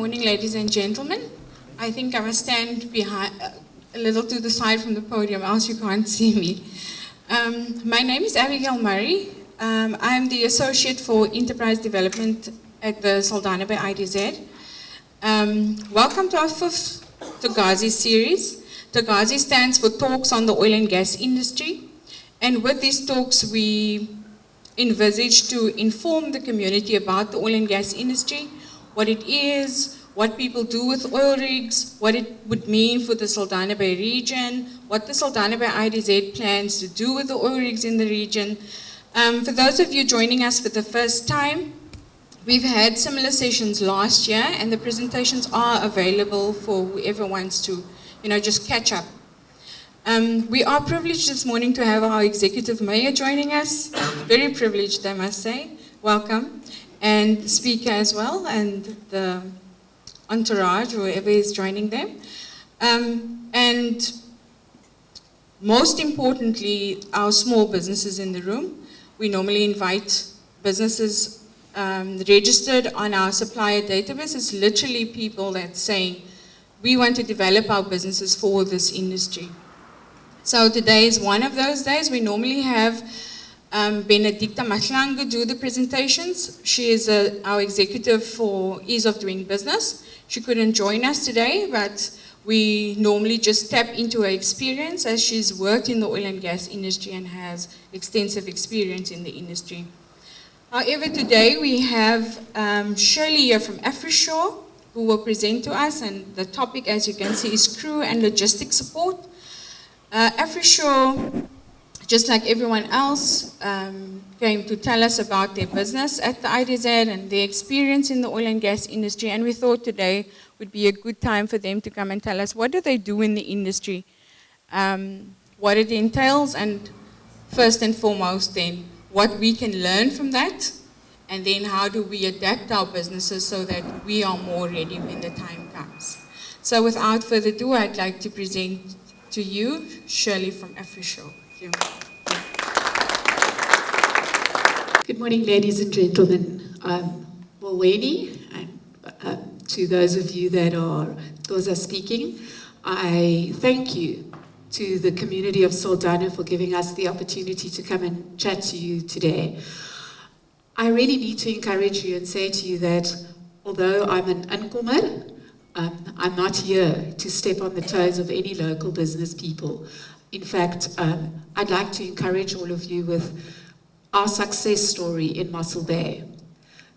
morning, ladies and gentlemen. I think I must stand behind, a little to the side from the podium, else you can't see me. My name is Abigail Murray. I'm the Associate for Enterprise Development at the Saldanha Bay IDZ. Welcome to our 5th Togasi series. Togasi stands for Talks on the Oil and Gas Industry. And with these talks, we envisage to inform the community about the oil and gas industry, what it is, what people do with oil rigs, what it would mean for the Saldanha Bay region, what the Saldanha Bay IDZ plans to do with the oil rigs in the region. For those of you joining us for the first time, we've had similar sessions last year, and the presentations are available for whoever wants to, just catch up. We are privileged this morning to have our executive mayor joining us. Very privileged, I must say. Welcome. And the speaker as well, and the entourage, whoever is joining them. And most importantly, our small businesses in the room. We normally invite businesses registered on our supplier database. It's literally people that's saying, we want to develop our businesses for this industry. So today is one of those days. We normally have Benedicta Matlanga do the presentations. She is our executive for Ease of Doing Business. She couldn't join us today, but we normally just tap into her experience, as she's worked in the oil and gas industry and has extensive experience in the industry. However, today we have Shirley here from AfriShore, who will present to us, and the topic, as you can see, is crew and logistics support. AfriShore, just like everyone else, came to tell us about their business at the IDZ and their experience in the oil and gas industry, and we thought today would be a good time for them to come and tell us what do they do in the industry, what it entails, and first and foremost then, what we can learn from that, and then how do we adapt our businesses so that we are more ready when the time comes. So without further ado, I'd like to present to you Shirley from AfriShore. Thank you. Good morning, ladies and gentlemen. Molweni, and to those of you that are Xhosa speaking, I thank you to the community of Saldanha for giving us the opportunity to come and chat to you today. I really need to encourage you and say to you that although I'm an inkomer, I'm not here to step on the toes of any local business people. In fact, I'd like to encourage all of you with our success story in Mossel Bay.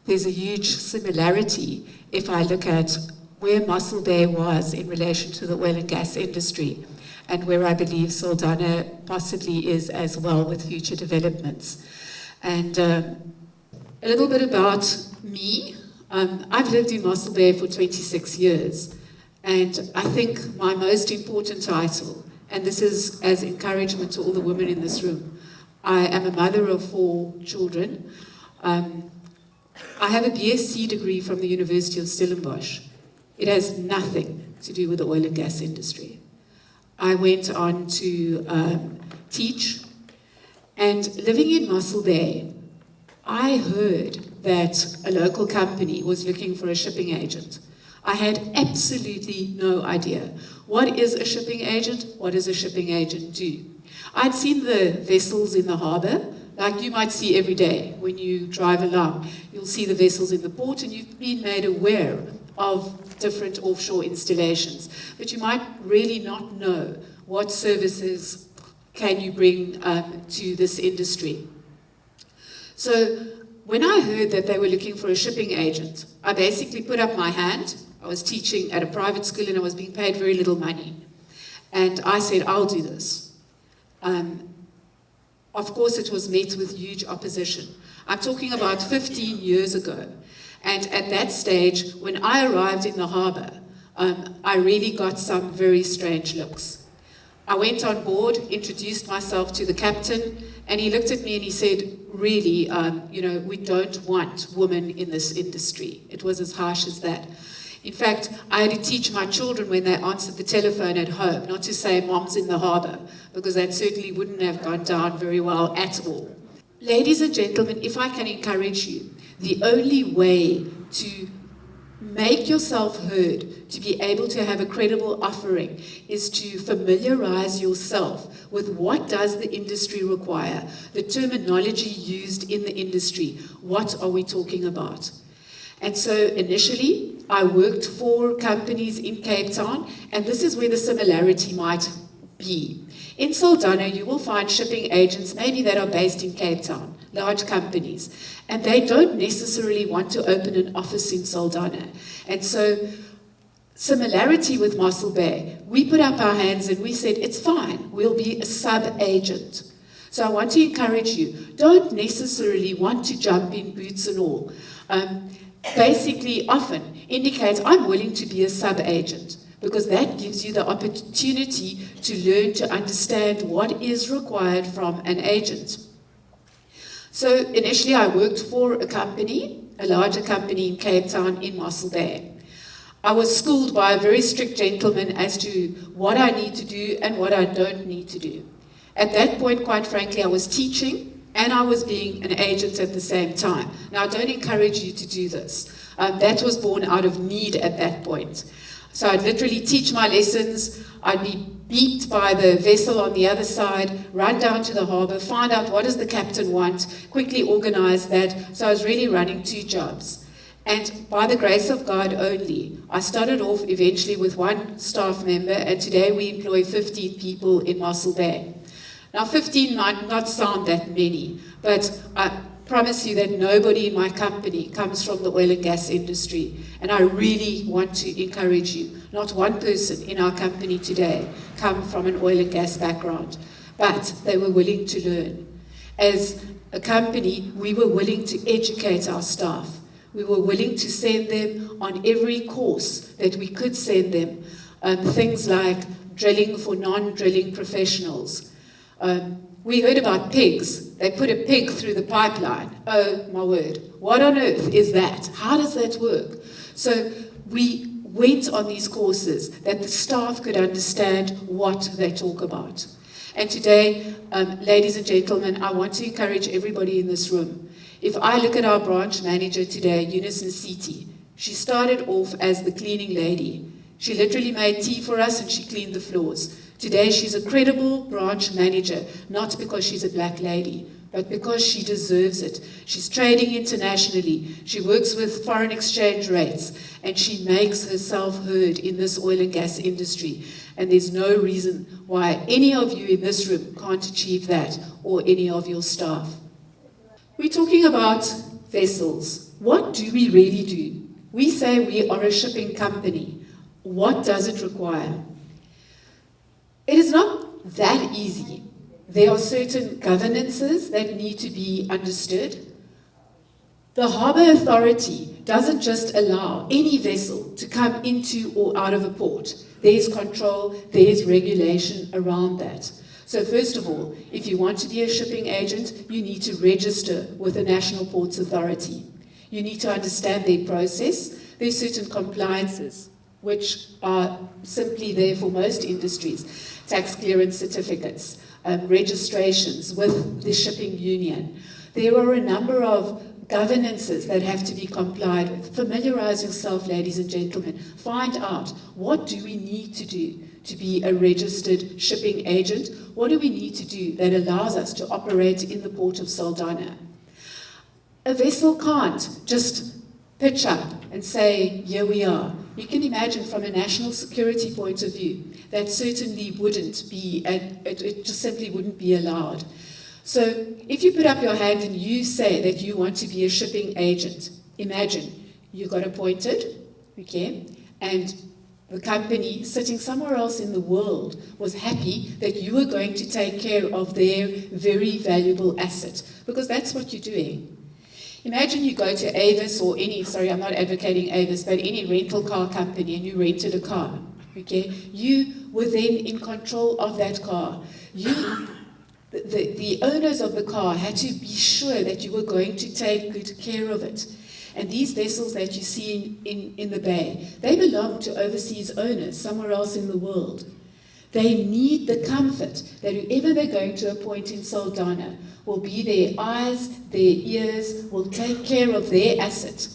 There's a huge similarity if I look at where Mossel Bay was in relation to the oil and gas industry, and where I believe Saldanha possibly is as well with future developments. And a little bit about me. I've lived in Mossel Bay for 26 years, and I think my most important title, and this is as encouragement to all the women in this room, I am a mother of 4 children. I have a BSc degree from the University of Stellenbosch. It has nothing to do with the oil and gas industry. I went on to teach, and living in Mossel Bay, I heard that a local company was looking for a shipping agent. I had absolutely no idea. What is a shipping agent? What does a shipping agent do? I'd seen the vessels in the harbour, like you might see every day when you drive along. You'll see the vessels in the port, and you've been made aware of different offshore installations. But you might really not know what services can you bring to this industry. So when I heard that they were looking for a shipping agent, I basically put up my hand. I was teaching at a private school and I was being paid very little money. And I said, I'll do this. Of course, it was met with huge opposition. I'm talking about 15 years ago. And at that stage, when I arrived in the harbour, I really got some very strange looks. I went on board, introduced myself to the captain, and he looked at me and he said, really, we don't want women in this industry. It was as harsh as that. In fact, I had to teach my children when they answered the telephone at home not to say mom's in the harbour, because that certainly wouldn't have gone down very well at all. Ladies and gentlemen, if I can encourage you, the only way to make yourself heard, to be able to have a credible offering, is to familiarize yourself with what does the industry require, the terminology used in the industry, what are we talking about. And so initially, I worked for companies in Cape Town, and this is where the similarity might be. In Saldanha, you will find shipping agents maybe that are based in Cape Town, large companies, and they don't necessarily want to open an office in Saldanha. And so, similarity with Mossel Bay, we put up our hands and we said, it's fine, we'll be a sub-agent. So I want to encourage you, don't necessarily want to jump in, boots and all. Basically, often indicates I'm willing to be a sub-agent, because that gives you the opportunity to learn to understand what is required from an agent. So initially I worked for a company, a larger company in Cape Town in Mossel Bay. I was schooled by a very strict gentleman as to what I need to do and what I don't need to do. At that point, quite frankly, I was teaching and I was being an agent at the same time. Now, I don't encourage you to do this. That was born out of need at that point. So I'd literally teach my lessons, I'd be beeped by the vessel on the other side, run down to the harbour, find out what does the captain want, quickly organise that. So I was really running 2 jobs. And by the grace of God only, I started off eventually with 1 staff member, and today we employ 15 people in Mossel Bay. Now 15 might not sound that many, but I promise you that nobody in my company comes from the oil and gas industry. And I really want to encourage you, not one person in our company today come from an oil and gas background, but they were willing to learn. As a company, we were willing to educate our staff. We were willing to send them on every course that we could send them. Things like drilling for non-drilling professionals. We heard about pigs. They put a pig through the pipeline. Oh my word. What on earth is that? How does that work? So we went on these courses that the staff could understand what they talk about. And today, ladies and gentlemen, I want to encourage everybody in this room. If I look at our branch manager today, Eunice Nsiti, she started off as the cleaning lady. She literally made tea for us and she cleaned the floors. Today she's a credible branch manager, not because she's a black lady, but because she deserves it. She's trading internationally, she works with foreign exchange rates, and she makes herself heard in this oil and gas industry. And there's no reason why any of you in this room can't achieve that, or any of your staff. We're talking about vessels. What do we really do? We say we are a shipping company. What does it require? It is not that easy. There are certain governances that need to be understood. The Harbour Authority doesn't just allow any vessel to come into or out of a port. There's control, there's regulation around that. So first of all, if you want to be a shipping agent, you need to register with the National Ports Authority. You need to understand their process. There's certain compliances which are simply there for most industries. Tax clearance certificates, registrations with the shipping union. There are a number of governances that have to be complied with. Familiarize yourself, ladies and gentlemen. Find out, what do we need to do to be a registered shipping agent? What do we need to do that allows us to operate in the port of Saldanha? A vessel can't just pitch up and say, here we are. You can imagine from a national security point of view, that certainly wouldn't be, it just simply wouldn't be allowed. So if you put up your hand and you say that you want to be a shipping agent, imagine you got appointed, okay, and the company sitting somewhere else in the world was happy that you were going to take care of their very valuable asset, because that's what you're doing. Imagine you go to Avis or I'm not advocating Avis, but any rental car company, and you rented a car, okay? You were then in control of that car. The owners of the car had to be sure that you were going to take good care of it. And these vessels that you see in the bay, they belong to overseas owners somewhere else in the world. They need the comfort that whoever they're going to appoint in Saldanha will be their eyes, their ears, will take care of their asset.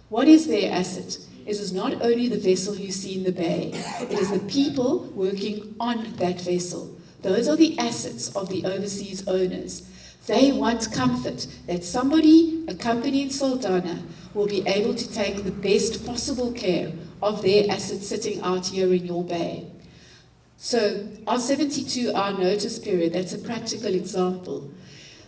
What is their asset? it is not only the vessel you see in the bay, it is the people working on that vessel. Those are the assets of the overseas owners. They want comfort that somebody, a company in Saldanha, will be able to take the best possible care of their assets sitting out here in your bay. So our 72-hour notice period, that's a practical example.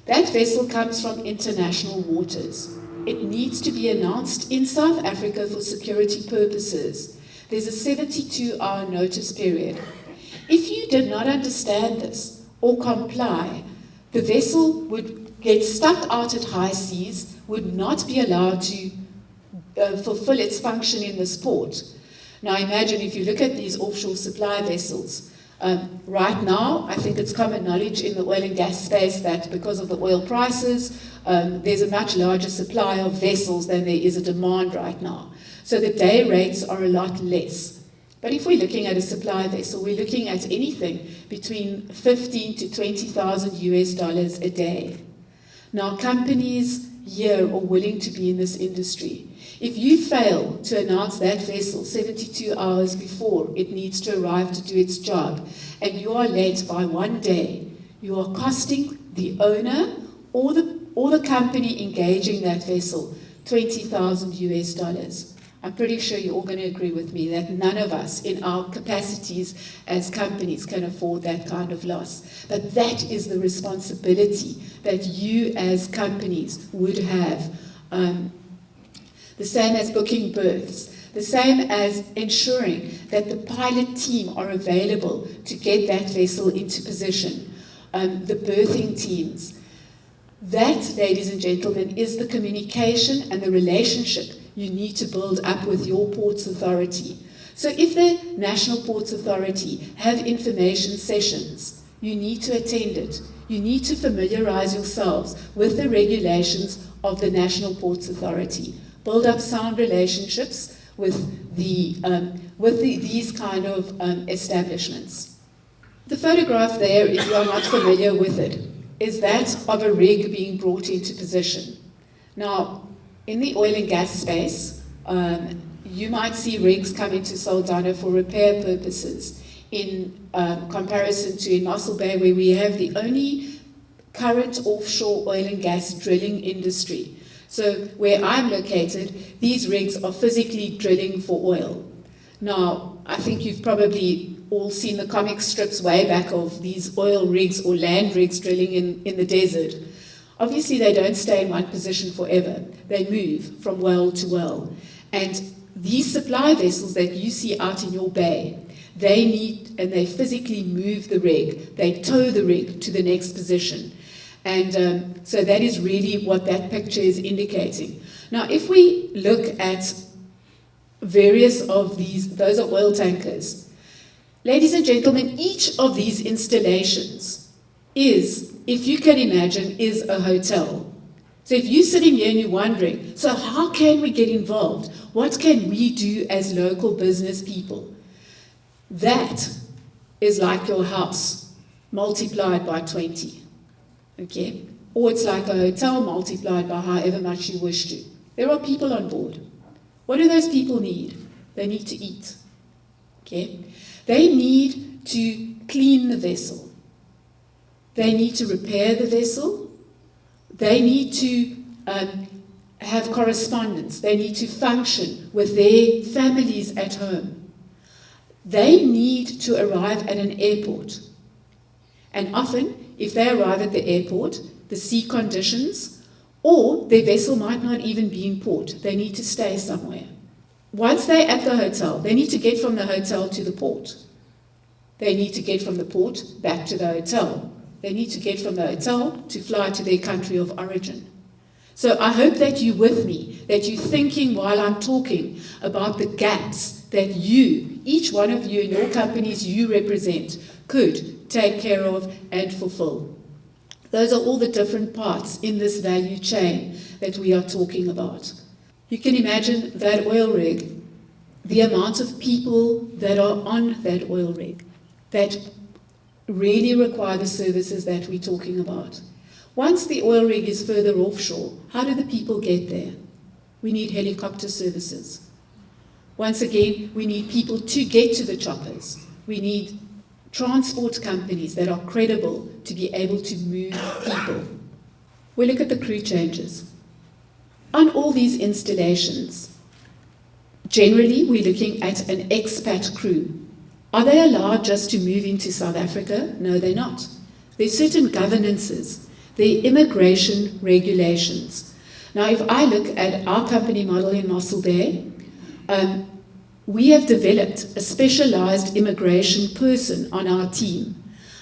That vessel comes from international waters. It needs to be announced in South Africa for security purposes. There's a 72-hour notice period. If you did not understand this or comply, the vessel would get stuck out at high seas, would not be allowed to fulfill its function in this port. Now imagine if you look at these offshore supply vessels. Right now, I think it's common knowledge in the oil and gas space that because of the oil prices, there's a much larger supply of vessels than there is a demand right now. So the day rates are a lot less. But if we're looking at a supply vessel, we're looking at anything between 15 to 20,000 US dollars a day. Now, companies here are willing to be in this industry. If you fail to announce that vessel 72 hours before it needs to arrive to do its job, and you are late by 1 day, you are costing the owner or the company engaging that vessel 20,000 US dollars. I'm pretty sure you're all going to agree with me that none of us in our capacities as companies can afford that kind of loss. But that is the responsibility that you as companies would have. The same as booking berths, the same as ensuring that the pilot team are available to get that vessel into position, the berthing teams. That, ladies and gentlemen, is the communication and the relationship you need to build up with your ports authority. So if the National Ports Authority have information sessions, you need to attend it. You need to familiarize yourselves with the regulations of the National Ports Authority. Build up sound relationships with these kind of establishments. The photograph there, if you are not familiar with it, is that of a rig being brought into position. Now, in the oil and gas space, you might see rigs come into Saldanha for repair purposes in comparison to in Mossel Bay, where we have the only current offshore oil and gas drilling industry. So where I'm located, these rigs are physically drilling for oil. Now, I think you've probably all seen the comic strips way back of these oil rigs or land rigs drilling in the desert. Obviously, they don't stay in one position forever. They move from well to well. And these supply vessels that you see out in your bay, they physically move the rig. They tow the rig to the next position. And so that is really what that picture is indicating. Now, if we look at various of these, those are oil tankers. Ladies and gentlemen, each of these installations is, if you can imagine, is a hotel. So if you're sitting here and you're wondering, so how can we get involved? What can we do as local business people? That is like your house multiplied by 20. Okay? Or it's like a hotel multiplied by however much you wish to. There are people on board. What do those people need? They need to eat. Okay? They need to clean the vessel. They need to repair the vessel. They need to have correspondence. They need to function with their families at home. They need to arrive at an airport. And often, if they arrive at the airport, the sea conditions, or their vessel might not even be in port. They need to stay somewhere. Once they're at the hotel, they need to get from the hotel to the port. They need to get from the port back to the hotel. They need to get from the hotel to fly to their country of origin. So I hope that you're with me, that you're thinking while I'm talking about the gaps that you, each one of you in your companies you represent, could take care of and fulfill. Those are all the different parts in this value chain that we are talking about. You can imagine that oil rig, the amount of people that are on that oil rig that really require the services that we're talking about. Once the oil rig is further offshore, how do the people get there? We need helicopter services. Once again, we need people to get to the choppers. We need transport companies that are credible to be able to move people. We look at the crew changes. On all these installations, generally we're looking at an expat crew. Are they allowed just to move into South Africa? No, they're not. There's certain governances. There are immigration regulations. Now, if I look at our company model in Mossel Bay, we have developed a specialized immigration person on our team.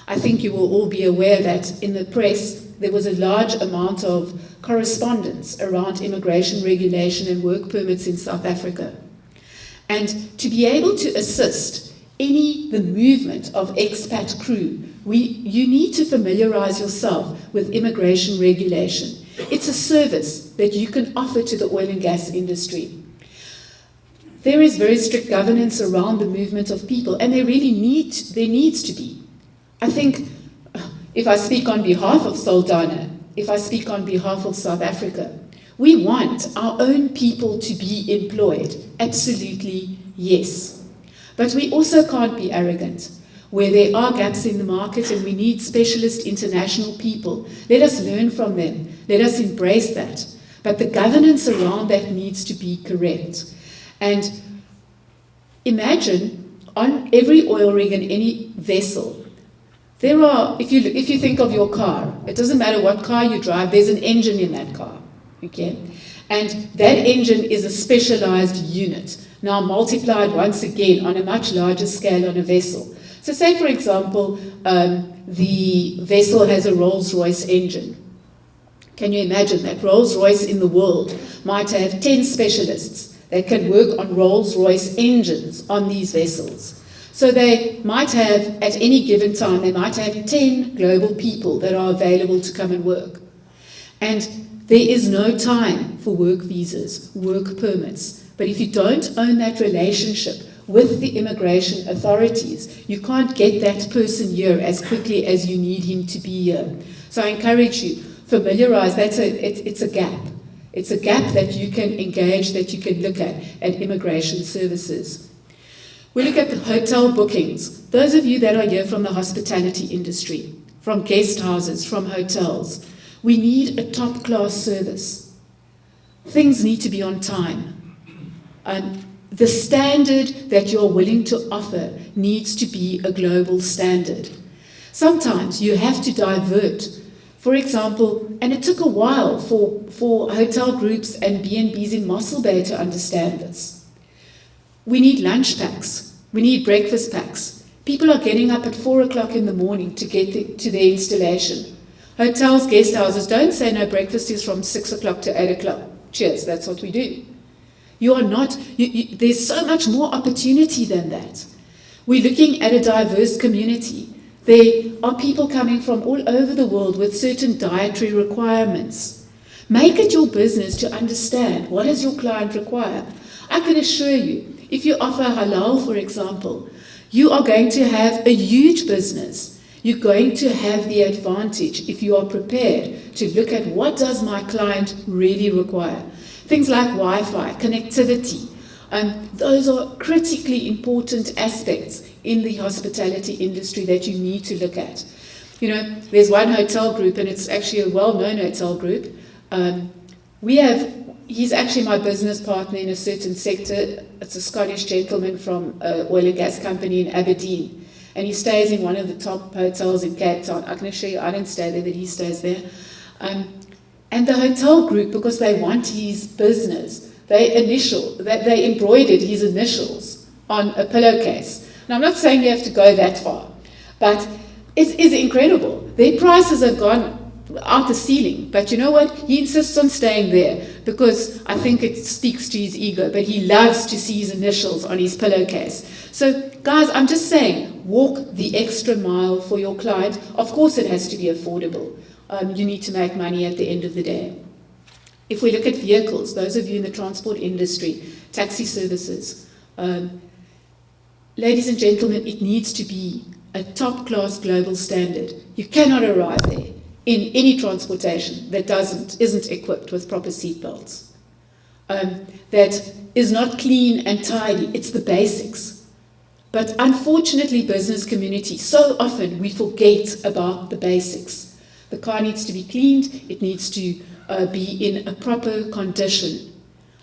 I think you will all be aware that in the press there was a large amount of correspondence around immigration regulation and work permits in South Africa. And to be able to assist the movement of expat crew, you need to familiarize yourself with immigration regulation. It's a service that you can offer to the oil and gas industry. There is very strict governance around the movement of people, and there needs to be. I think if I speak on behalf of Saldanha, if I speak on behalf of South Africa, we want our own people to be employed. Absolutely, yes. But we also can't be arrogant. Where there are gaps in the market and we need specialist international people, let us learn from them. Let us embrace that. But the governance around that needs to be correct. And imagine on every oil rig and any vessel, there are, if you think of your car, it doesn't matter what car you drive, there's an engine in that car, okay? And that engine is a specialized unit, now multiplied once again on a much larger scale on a vessel. So say, for example, the vessel has a Rolls-Royce engine. Can you imagine that Rolls-Royce in the world might have 10 specialists that can work on Rolls-Royce engines on these vessels? So they might have, at any given time, they might have 10 global people that are available to come and work. And there is no time for work visas, work permits. But if you don't own that relationship with the immigration authorities, you can't get that person here as quickly as you need him to be here. So I encourage you, familiarize, it's a gap. It's a gap that you can engage, that you can look at immigration services. We look at the hotel bookings. Those of you that are here from the hospitality industry, from guest houses, from hotels, we need a top-class service. Things need to be on time. The standard that you're willing to offer needs to be a global standard. Sometimes you have to divert. For example, and it took a while for hotel groups and B&Bs in Mossel Bay to understand this. We need lunch packs. We need breakfast packs. People are getting up at 4 o'clock in the morning to get to their installation. Hotels, guest houses don't say no, breakfast is from 6 o'clock to 8 o'clock. Cheers, that's what we do. You are not, there's so much more opportunity than that. We're looking at a diverse community. There are people coming from all over the world with certain dietary requirements. Make it your business to understand what does your client require. I can assure you, if you offer halal, for example, you are going to have a huge business. You're going to have the advantage if you are prepared to look at what does my client really require. Things like Wi-Fi, connectivity, those are critically important aspects in the hospitality industry that you need to look at. You know, there's one hotel group, and it's actually a well-known hotel group. He's actually my business partner in a certain sector. It's a Scottish gentleman from an oil and gas company in Aberdeen. And he stays in one of the top hotels in Cape Town. I can assure you I don't stay there, but he stays there. And the hotel group, because they want his business, they embroidered his initials on a pillowcase. Now, I'm not saying you have to go that far, but it is incredible. Their prices have gone out the ceiling, but you know what? He insists on staying there because I think it speaks to his ego, but he loves to see his initials on his pillowcase. So, guys, I'm just saying, walk the extra mile for your client. Of course, it has to be affordable. You need to make money at the end of the day. If we look at vehicles, those of you in the transport industry, taxi services, ladies and gentlemen, it needs to be a top-class global standard. You cannot arrive there in any transportation that isn't equipped with proper seat belts. that is not clean and tidy. It's the basics. But unfortunately, business community, so often we forget about the basics. The car needs to be cleaned, it needs to be in a proper condition.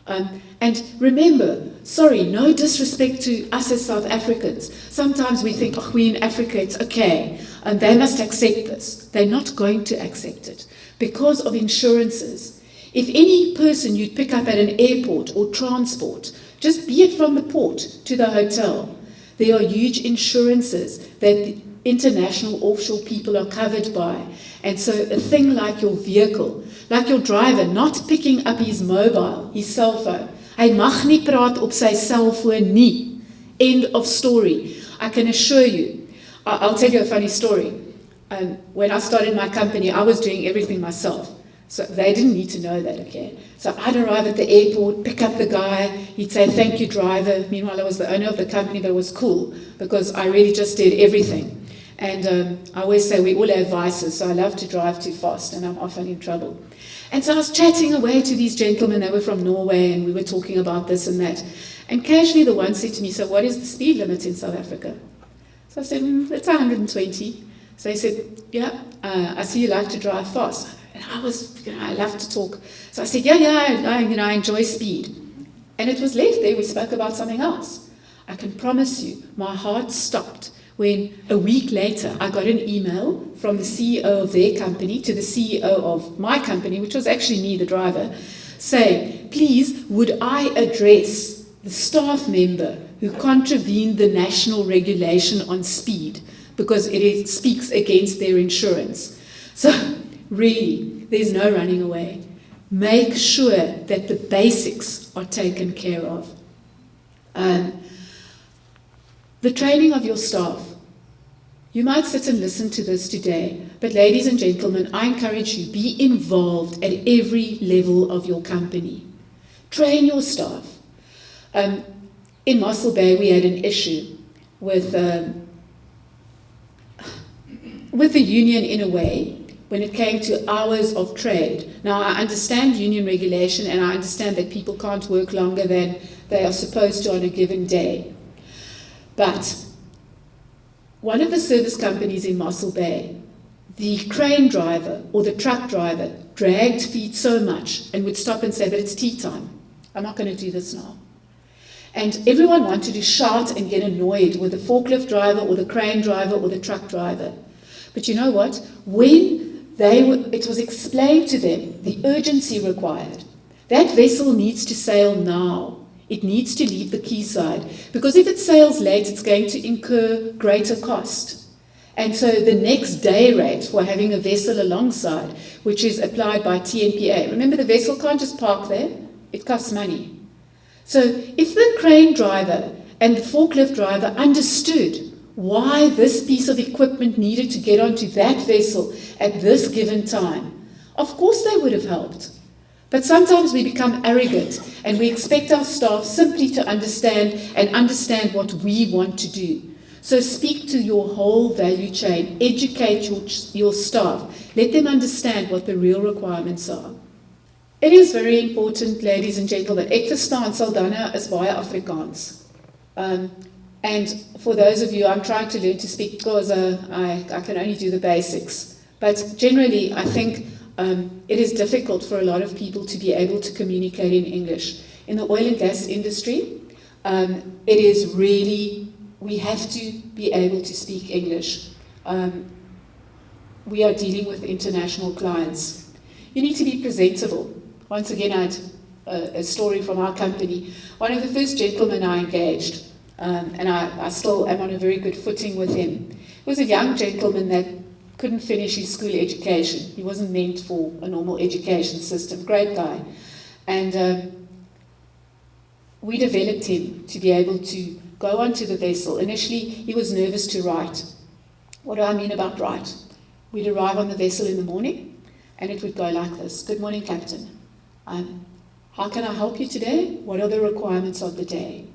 And remember, sorry, no disrespect to us as South Africans. Sometimes we think, oh, we're in Africa, it's okay, and they must accept this. They're not going to accept it because of insurances. If any person you'd pick up at an airport or transport, just be it from the port to the hotel, there are huge insurances that the international offshore people are covered by. And so a thing like your vehicle, like your driver not picking up his mobile, his cell phone. Hy mag nie praat op sy cellfoon nie. End of story. I can assure you. I'll tell you a funny story. When I started my company, I was doing everything myself. So they didn't need to know that, okay? So I'd arrive at the airport, pick up the guy, he'd say, thank you, driver. Meanwhile, I was the owner of the company, but it was cool because I really just did everything. And I always say we all have vices, so I love to drive too fast, and I'm often in trouble. And so I was chatting away to these gentlemen, they were from Norway, and we were talking about this and that. And casually the one said to me, so what is the speed limit in South Africa? So I said, it's 120. So he said, yeah, I see you like to drive fast. And I was, I love to talk. So I said, I enjoy speed. And it was left there, we spoke about something else. I can promise you, my heart stopped when a week later I got an email from the CEO of their company to the CEO of my company, which was actually me, the driver, saying, please, would I address the staff member who contravened the national regulation on speed because it speaks against their insurance. So really, there's no running away. Make sure that the basics are taken care of. The training of your staff. You might sit and listen to this today, but ladies and gentlemen, I encourage you, be involved at every level of your company. Train your staff. In Mossel Bay, we had an issue with the union in a way when it came to hours of trade. Now, I understand union regulation, and I understand that people can't work longer than they are supposed to on a given day. But one of the service companies in Mossel Bay, the crane driver or the truck driver dragged feet so much and would stop and say, but it's tea time. I'm not going to do this now. And everyone wanted to shout and get annoyed with the forklift driver or the crane driver or the truck driver. But you know what? When it was explained to them the urgency required, that vessel needs to sail now. It needs to leave the quayside, because if it sails late, it's going to incur greater cost. And so the next day rate for having a vessel alongside, which is applied by TNPA, remember the vessel can't just park there, it costs money. So if the crane driver and the forklift driver understood why this piece of equipment needed to get onto that vessel at this given time, of course they would have helped. But sometimes we become arrogant and we expect our staff simply to understand what we want to do. So speak to your whole value chain, educate your staff, let them understand what the real requirements are. It is very important, ladies and gentlemen, ek verstaan Saldanha is baie Afrikaans. And for those of you, I'm trying to learn to speak because I can only do the basics. But generally, I think it is difficult for a lot of people to be able to communicate in English. In the oil and gas industry, it is really, we have to be able to speak English. We are dealing with international clients. You need to be presentable. Once again, I had a story from our company. One of the first gentlemen I engaged, and I still am on a very good footing with him, was a young gentleman that couldn't finish his school education. He wasn't meant for a normal education system. Great guy. And we developed him to be able to go onto the vessel. Initially, he was nervous to write. What do I mean about write? We'd arrive on the vessel in the morning, and it would go like this. Good morning, Captain. How can I help you today? What are the requirements of the day?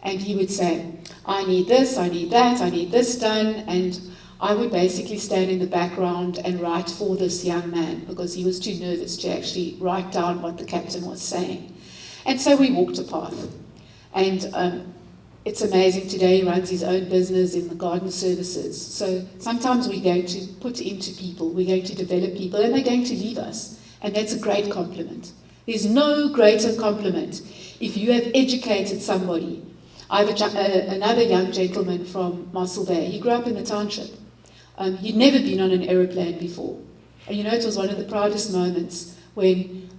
And he would say, I need this, I need that, I need this done, and I would basically stand in the background and write for this young man because he was too nervous to actually write down what the captain was saying. And so we walked a path. And it's amazing, today he runs his own business in the garden services. So sometimes we're going to put into people, we're going to develop people, and they're going to leave us. And that's a great compliment. There's no greater compliment if you have educated somebody. I have another young gentleman from Mossel Bay. He grew up in the township. He'd never been on an aeroplane before. And you know, it was one of the proudest moments when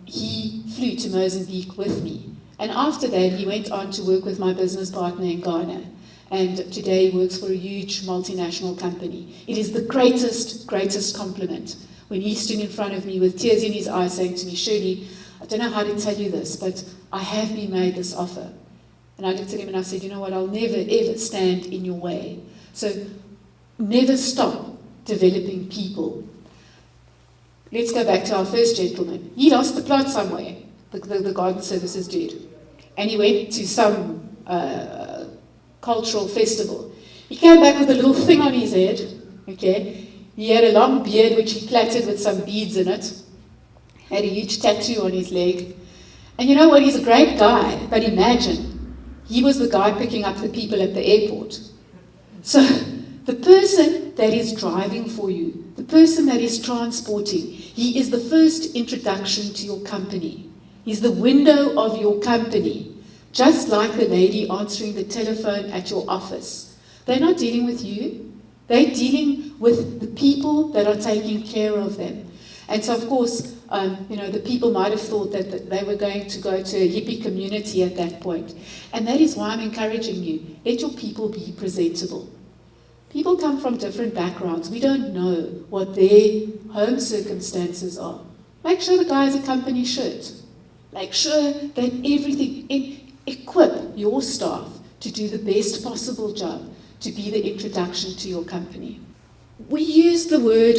he flew to Mozambique with me. And after that, he went on to work with my business partner in Ghana. And today he works for a huge multinational company. It is the greatest, greatest compliment when he stood in front of me with tears in his eyes saying to me, Shirley, I don't know how to tell you this, but I have been made this offer. And I looked at him and I said, you know what, I'll never ever stand in your way. So never stop developing people. Let's go back to our first gentleman. He lost the plot somewhere, the garden services dude. And he went to some cultural festival. He came back with a little thing on his head, okay? He had a long beard which he plaited with some beads in it. Had a huge tattoo on his leg. And you know what, he's a great guy, but imagine, he was the guy picking up the people at the airport. So the person that is driving for you, the person that is transporting, he is the first introduction to your company. He's the window of your company, just like the lady answering the telephone at your office. They're not dealing with you. They're dealing with the people that are taking care of them. And so, of course, the people might have thought that they were going to go to a hippie community at that point. And that is why I'm encouraging you. Let your people be presentable. People come from different backgrounds. We don't know what their home circumstances are. Make sure the guy has a company shirt. Make sure that everything, equip your staff to do the best possible job, to be the introduction to your company. We use the word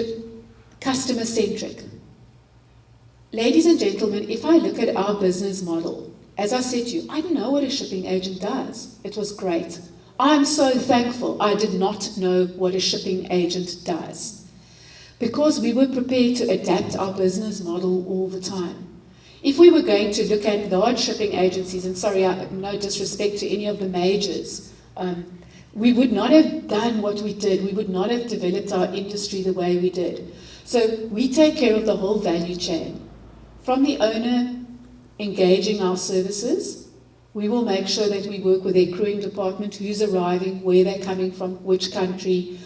customer-centric. Ladies and gentlemen, if I look at our business model, as I said to you, I didn't know what a shipping agent does. It was great. I'm so thankful I did not know what a shipping agent does, because we were prepared to adapt our business model all the time. If we were going to look at large shipping agencies, and sorry, no disrespect to any of the majors, we would not have done what we did. We would not have developed our industry the way we did. So we take care of the whole value chain. From the owner engaging our services, we will make sure that we work with their crewing department, who's arriving, where they're coming from, which country,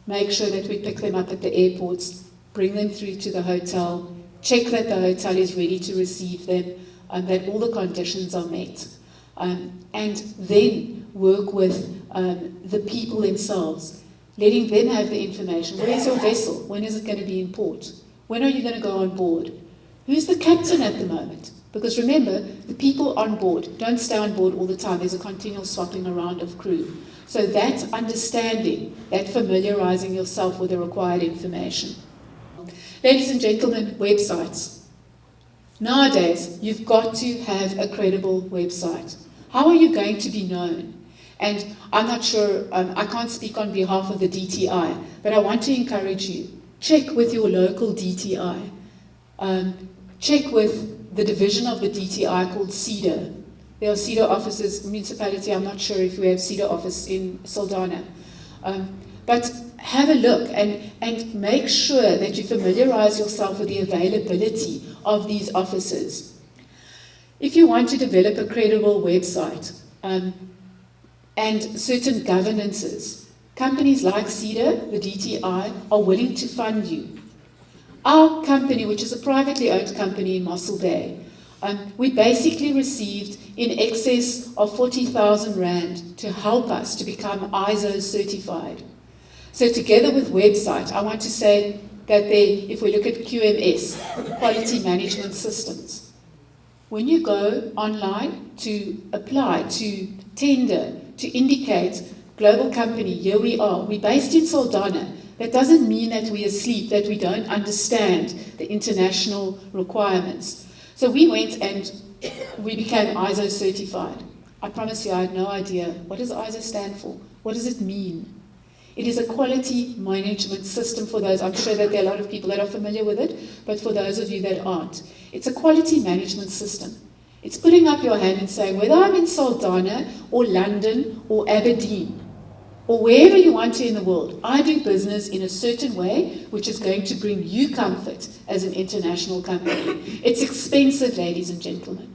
make sure that we pick them up at the airports, bring them through to the hotel, check that the hotel is ready to receive them, that all the conditions are met, and then work with the people themselves, letting them have the information. Where's your vessel? When is it going to be in port? When are you going to go on board? Who's the captain at the moment? Because remember, the people on board don't stay on board all the time. There's a continual swapping around of crew. So that understanding, that familiarizing yourself with the required information. Ladies and gentlemen, websites. Nowadays, you've got to have a credible website. How are you going to be known? And I'm not sure, I can't speak on behalf of the DTI, but I want to encourage you, check with your local DTI. Check with the division of the DTI called CEDA. There are CEDA offices, municipality, I'm not sure if we have CEDA office in Saldanha. But have a look and make sure that you familiarize yourself with the availability of these offices. If you want to develop a credible website and certain governances, companies like CEDA, the DTI, are willing to fund you. Our company, which is a privately owned company in Mossel Bay, we basically received in excess of 40,000 Rand to help us to become ISO certified. So together with website, I want to say that if we look at QMS, quality management systems, when you go online to apply, to tender, to indicate global company, here we are, we're based in Saldanha. That doesn't mean that we're asleep, that we don't understand the international requirements. So we went and we became ISO certified. I promise you, I had no idea. What does ISO stand for? What does it mean? It is a quality management system for those. I'm sure that there are a lot of people that are familiar with it, but for those of you that aren't, it's a quality management system. It's putting up your hand and saying, whether I'm in Saldanha or London or Aberdeen or wherever you want to in the world, I do business in a certain way which is going to bring you comfort as an international company. It's expensive, ladies and gentlemen.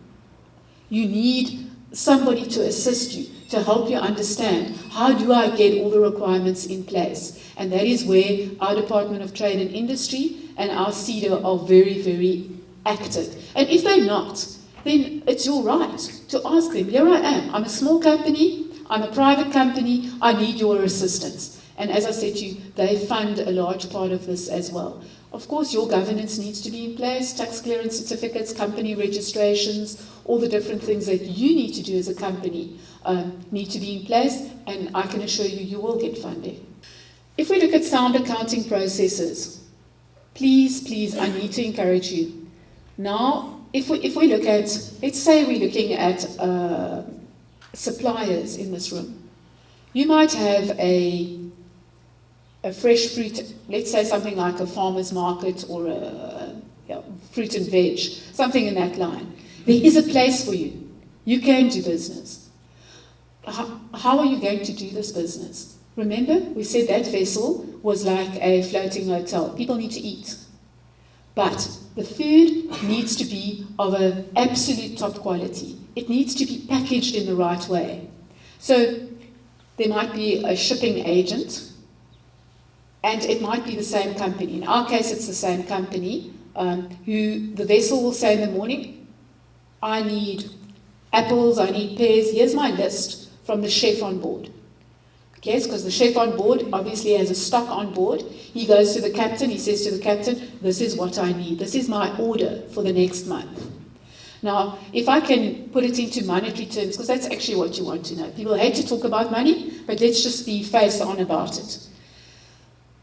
You need somebody to assist you, to help you understand, how do I get all the requirements in place? And that is where our Department of Trade and Industry and our CEDA are very, very active. And if they're not, then it's your right to ask them, here I am, I'm a small company, I'm a private company, I need your assistance. And as I said to you, they fund a large part of this as well. Of course, your governance needs to be in place, tax clearance certificates, company registrations, all the different things that you need to do as a company need to be in place, and I can assure you, you will get funding. If we look at sound accounting processes, please, I need to encourage you. Now, if we look at, let's say we're looking at suppliers in this room. You might have a fresh fruit, let's say something like a farmer's market or a fruit and veg, something in that line. There is a place for you. You can do business. How are you going to do this business? Remember, we said that vessel was like a floating hotel. People need to eat. But the food needs to be of an absolute top quality. It needs to be packaged in the right way. So there might be a shipping agent, and it might be the same company. In our case, it's the same company who the vessel will say in the morning, I need apples, I need pears, here's my list from the chef on board. Okay, because the chef on board obviously has a stock on board. He goes to the captain, he says to the captain, this is what I need, this is my order for the next month. Now, if I can put it into monetary terms, because that's actually what you want to know. People hate to talk about money, but let's just be face on about it.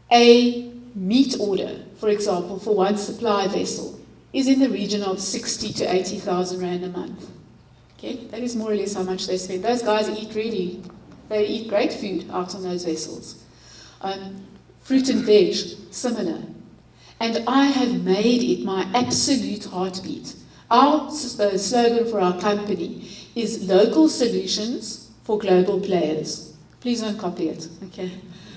A meat order, for example, for one supply vessel, is in the region of 60 to 80,000 Rand a month. Okay, that is more or less how much they spend. Those guys they eat great food out on those vessels. Fruit and veg, similar. And I have made it my absolute heartbeat. Our slogan for our company is local solutions for global players. Please don't copy it, okay?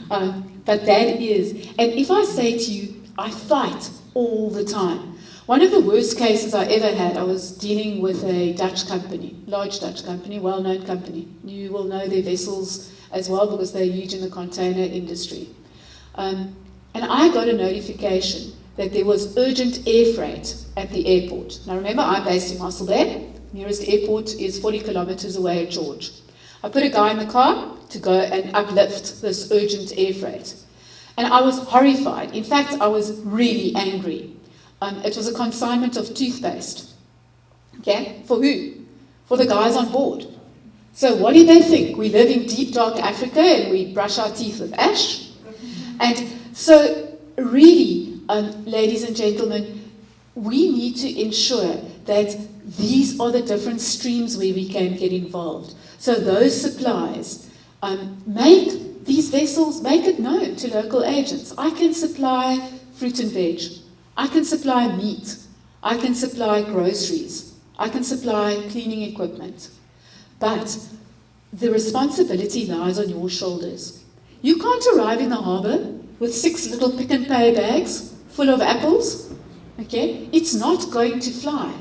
But that is, and if I say to you, I fight all the time. One of the worst cases I ever had, I was dealing with a Dutch company, large Dutch company, well-known company. You will know their vessels as well because they're huge in the container industry. And I got a notification that there was urgent air freight at the airport. Now remember, I'm based in Mossel Bay. Nearest airport is 40 kilometers away at George. I put a guy in the car to go and uplift this urgent air freight. And I was horrified. In fact, I was really angry. It was a consignment of toothpaste. Okay? For who? For the guys on board. So what did they think? We live in deep, dark Africa and we brush our teeth with ash? And so really, ladies and gentlemen, we need to ensure that these are the different streams where we can get involved. So those supplies, make these vessels, make it known to local agents. I can supply fruit and veg. I can supply meat. I can supply groceries. I can supply cleaning equipment. But the responsibility lies on your shoulders. You can't arrive in the harbour with 6 little pick and pay bags full of apples. Okay? It's not going to fly.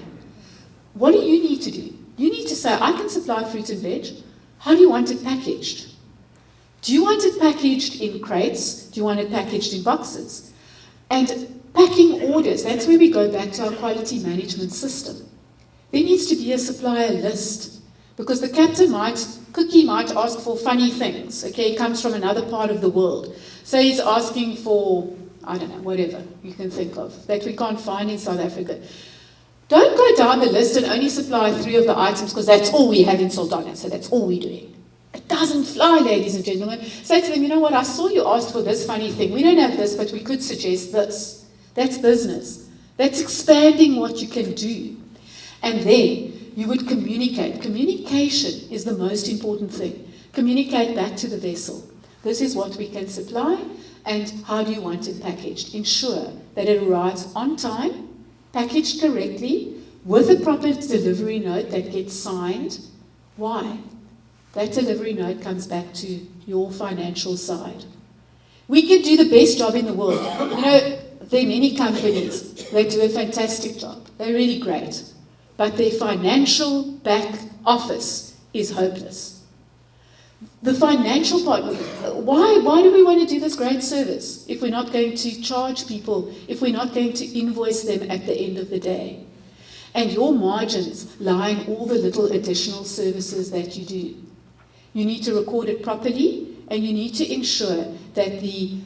What do you need to do? You need to say, I can supply fruit and veg. How do you want it packaged? Do you want it packaged in crates? Do you want it packaged in boxes? And packing orders, that's where we go back to our quality management system. There needs to be a supplier list because the captain cookie might ask for funny things. Okay, he comes from another part of the world. So he's asking for, I don't know, whatever you can think of that we can't find in South Africa. Don't go down the list and only supply 3 of the items because that's all we have in Saldanha, so that's all we're doing. It doesn't fly, ladies and gentlemen. Say to them, you know what, I saw you asked for this funny thing. We don't have this, but we could suggest this. That's business. That's expanding what you can do. And then you would communicate. Communication is the most important thing. Communicate back to the vessel. This is what we can supply, and how do you want it packaged? Ensure that it arrives on time, packaged correctly, with a proper delivery note that gets signed. Why? That delivery note comes back to your financial side. We could do the best job in the world. You know, there are many companies that do a fantastic job. They're really great. But their financial back office is hopeless. The financial part, why do we want to do this great service if we're not going to charge people, if we're not going to invoice them at the end of the day? And your margins lie in all the little additional services that you do. You need to record it properly, and you need to ensure that the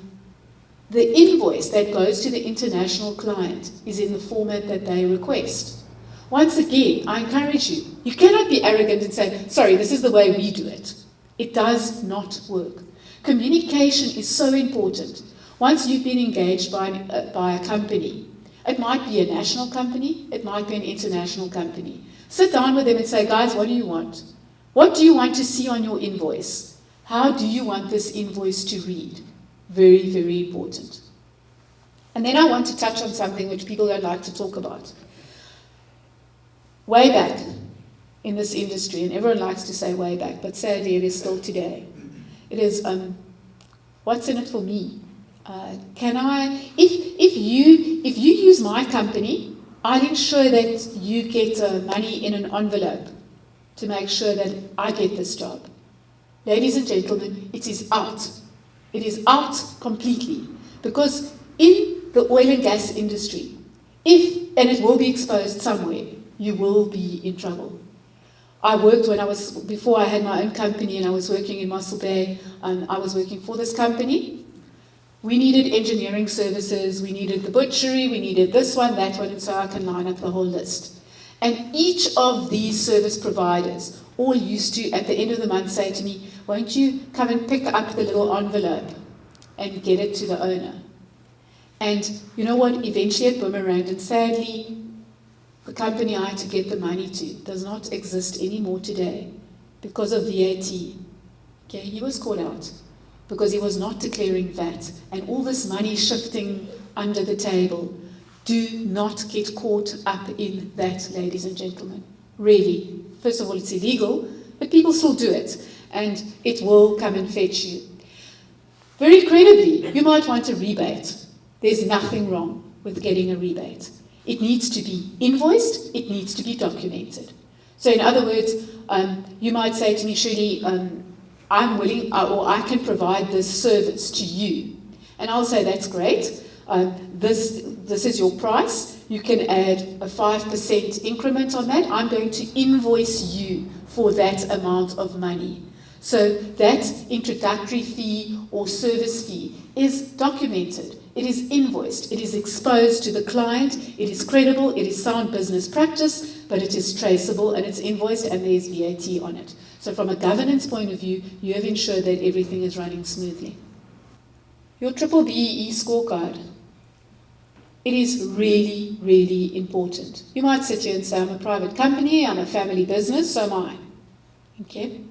invoice that goes to the international client is in the format that they request. Once again, I encourage you, you cannot be arrogant and say, sorry, this is the way we do it. It does not work. Communication is so important. Once you've been engaged by a company, it might be a national company, it might be an international company. Sit down with them and say, guys, what do you want? What do you want to see on your invoice? How do you want this invoice to read? Very, very important. And then I want to touch on something which people don't like to talk about. Way back in this industry, and everyone likes to say way back, but sadly it is still today. It is, what's in it for me? If you use my company, I'll ensure that you get money in an envelope to make sure that I get this job. Ladies and gentlemen, it is out. It is out completely. Because in the oil and gas industry, and it will be exposed somewhere, you will be in trouble. I worked before I had my own company and I was working in Mossel Bay, I was working for this company. We needed engineering services, we needed the butchery, we needed this one, that one, and so I can line up the whole list. And each of these service providers all used to, at the end of the month, say to me, won't you come and pick up the little envelope and get it to the owner? And you know what? Eventually it boomeranged, and sadly, the company I had to get the money to does not exist anymore today because of VAT. Okay, he was caught out because he was not declaring VAT, and all this money shifting under the table. Do not get caught up in that, ladies and gentlemen. Really. First of all, it's illegal, but people still do it, and it will come and fetch you. Very credibly, you might want a rebate. There's nothing wrong with getting a rebate. It needs to be invoiced, it needs to be documented. So in other words, you might say to me, Shirley, I'm willing, or I can provide this service to you. And I'll say, that's great. This is your price. You can add a 5% increment on that. I'm going to invoice you for that amount of money. So that introductory fee or service fee is documented. It is invoiced. It is exposed to the client. It is credible. It is sound business practice, but it is traceable and it's invoiced and there's VAT on it. So from a governance point of view, you have ensured that everything is running smoothly. Your BBBE scorecard. It is really, really important. You might sit here and say, I'm a private company, I'm a family business, so am I. Okay?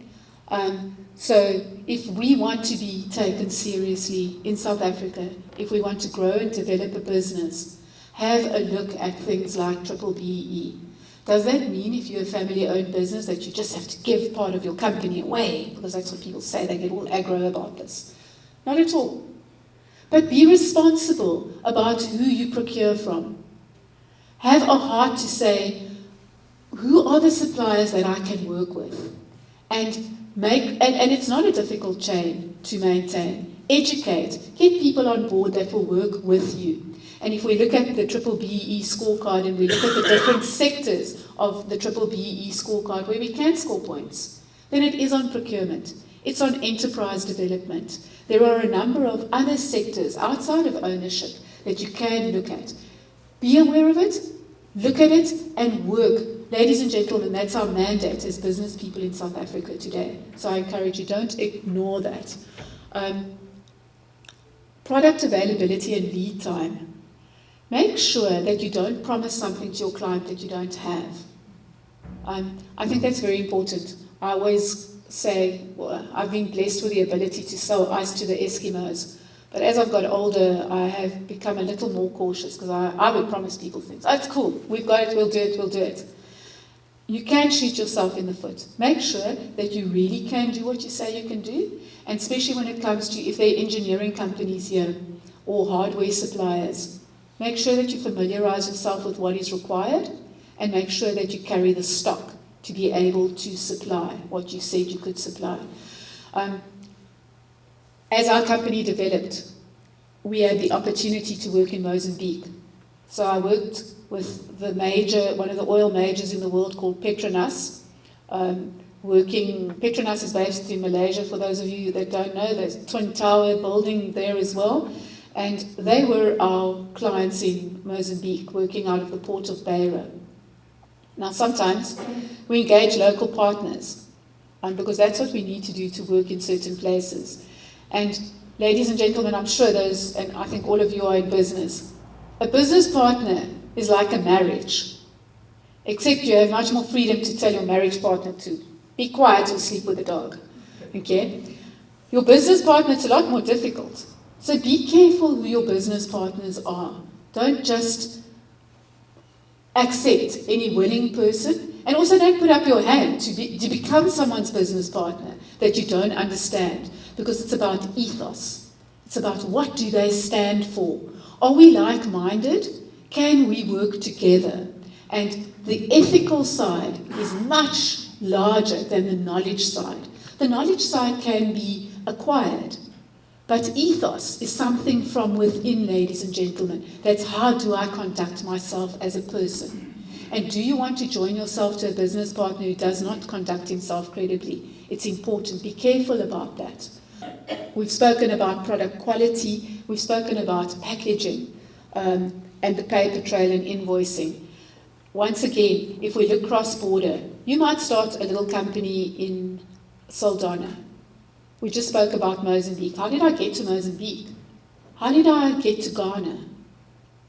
So if we want to be taken seriously in South Africa, if we want to grow and develop a business, have a look at things like BBBE. Does that mean if you're a family-owned business that you just have to give part of your company away? Because that's what people say, they get all aggro about this. Not at all. But be responsible about who you procure from. Have a heart to say, who are the suppliers that I can work with? And it's not a difficult chain to maintain. Educate. Get people on board that will work with you. And if we look at the BBBE scorecard and we look at the different sectors of the BBBE scorecard where we can score points, then it is on procurement. It's on enterprise development. There are a number of other sectors outside of ownership that you can look at. Be aware of it, look at it, and work. Ladies and gentlemen, that's our mandate as business people in South Africa today. So I encourage you, don't ignore that. Product availability and lead time. Make sure that you don't promise something to your client that you don't have. I think that's very important. I always say, well, I've been blessed with the ability to sell ice to the Eskimos, But as I've got older, I have become a little more cautious because I would promise people things. Oh, it's cool, we've got it, we'll do it. You can shoot yourself in the foot. Make sure that you really can do what you say you can do, and especially when it comes to if there are engineering companies here or hardware suppliers, make sure that you familiarize yourself with what is required and make sure that you carry the stock to be able to supply what you said you could supply. As our company developed, we had the opportunity to work in Mozambique. So I worked with one of the oil majors in the world called Petronas. Petronas is based in Malaysia, for those of you that don't know. There's a twin tower building there as well. And they were our clients in Mozambique, working out of the port of Beira. Now sometimes we engage local partners, because that's what we need to do to work in certain places. And ladies and gentlemen, I'm sure those, and I think all of you are in business, a business partner is like a marriage, except you have much more freedom to tell your marriage partner to be quiet or sleep with the dog. Okay? Your business partner, it's a lot more difficult. So be careful who your business partners are. Don't just accept any willing person, and also don't put up your hand to become someone's business partner that you don't understand, because it's about ethos. It's about what do they stand for. Are we like-minded? Can we work together? And the ethical side is much larger than the knowledge side. The knowledge side can be acquired, but ethos is something from within, ladies and gentlemen. That's how do I conduct myself as a person. And do you want to join yourself to a business partner who does not conduct himself credibly? It's important. Be careful about that. We've spoken about product quality. We've spoken about packaging and the paper trail and invoicing. Once again, if we look cross-border, you might start a little company in Saldanha. We just spoke about Mozambique. How did I get to Mozambique? How did I get to Ghana?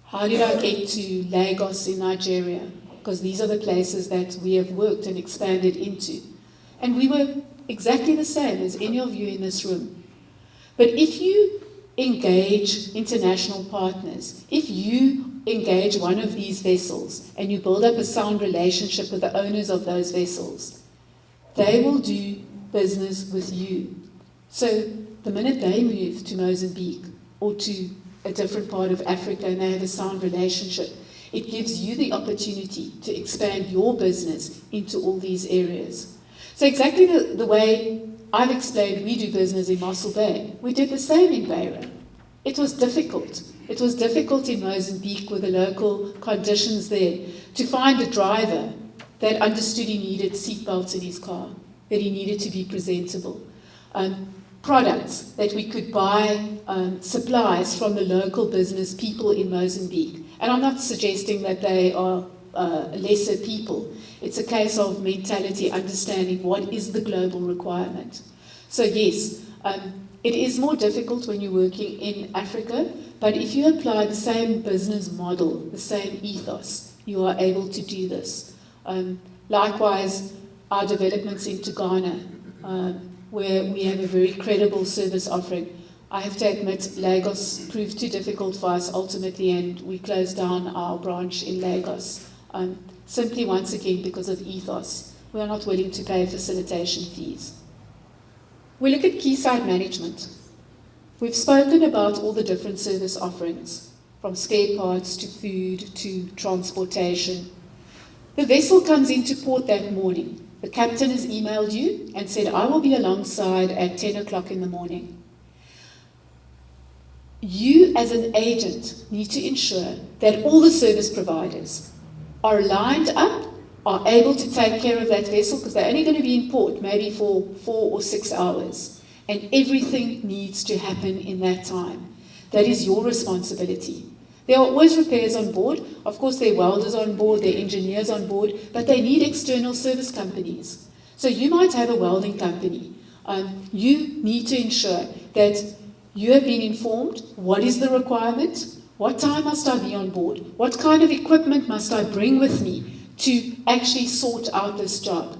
How did I get to Lagos in Nigeria? Because these are the places that we have worked and expanded into. And we were exactly the same as any of you in this room. But if you engage international partners, if you engage one of these vessels and you build up a sound relationship with the owners of those vessels, they will do business with you. So the minute they move to Mozambique or to a different part of Africa and they have a sound relationship, it gives you the opportunity to expand your business into all these areas. So exactly the way I've explained we do business in Mossel Bay, we did the same in Beira. It was difficult. It was difficult in Mozambique with the local conditions there to find a driver that understood he needed seatbelts in his car, that he needed to be presentable. Products that we could buy, supplies from the local business people in Mozambique. And I'm not suggesting that they are lesser people. It's a case of mentality, understanding what is the global requirement. So yes, it is more difficult when you're working in Africa, but if you apply the same business model, the same ethos, you are able to do this. Likewise, our developments into Ghana, where we have a very credible service offering. I have to admit, Lagos proved too difficult for us ultimately, and we closed down our branch in Lagos. Simply, once again, because of ethos. We are not willing to pay facilitation fees. We look at quayside management. We've spoken about all the different service offerings, from spare parts to food to transportation. The vessel comes into port that morning. The captain has emailed you and said, I will be alongside at 10 o'clock in the morning. You, as an agent, need to ensure that all the service providers are lined up, are able to take care of that vessel, because they're only going to be in port maybe for 4 or 6 hours. And everything needs to happen in that time. That is your responsibility. There are always repairs on board. Of course, there are welders on board, there are engineers on board, but they need external service companies. So you might have a welding company. You need to ensure that you have been informed what is the requirement, what time must I be on board, what kind of equipment must I bring with me to actually sort out this job.